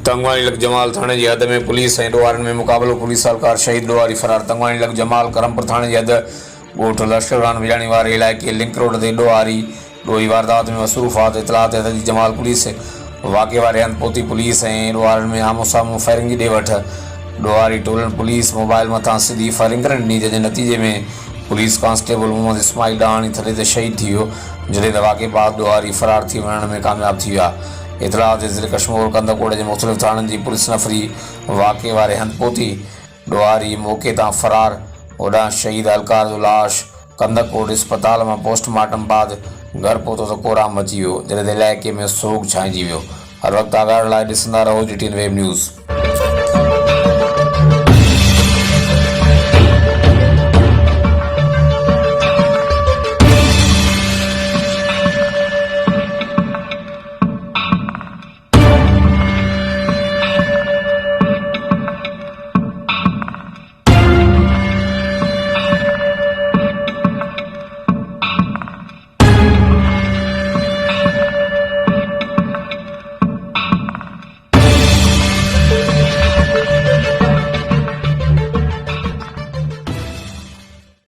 تنگواڻي لک جمال थाणे जी हद में पुलिस ऐं ॾोहारनि में मुक़ाबलो। पुलिस एहलकार शहीद ॾोहारी फरार। तंगवाणी लख जमाल करमपुर थाणे जी हद ॻोठ लश्करान विजाणी वारे इलाइक़े लिंक रोड ते ॾोहारी ॾोही वारदात में मसरूफ़ात इतलाह ते जी जमाल पुलिस वाक़े वारे हंधि पहुती। पुलिस ऐं ॾोहारनि में आम्हूं साम्हूं फायरिंग जी ॾे वठ। ॾोहारी टोलनि पुलिस मोबाइल मथां सिधी फायरिंग करणु ॾिनी, जंहिंजे नतीजे में पुलिस कांस्टेबल मोहम्मद इस्माइल ॾाणी थले ते शहीद थी वियो, जॾहिं त वाक़े बाद ॾोहारी फरार थी वञण में कामयाब थी विया। इतलाह ते ज़िले कशमोर कंदकोड़ जे मुख़्तलिफ़ थाणनि जी पुलिस नफ़री वाक़े वारे हंधि पहुती। ॾोहारी मौक़े तां फरार, होॾां शहीद एहलकार जो लाश कंदकोड़ इस्पताल मां पोस्टमार्टम बाद घर पहुतो त क़हराम मची वियो, जॾहिं त इलाइक़े में सोग छांइजी वियो। हर वक़्तु आगाह लाइ ॾिसंदा रहो GTN वेब न्यूज़।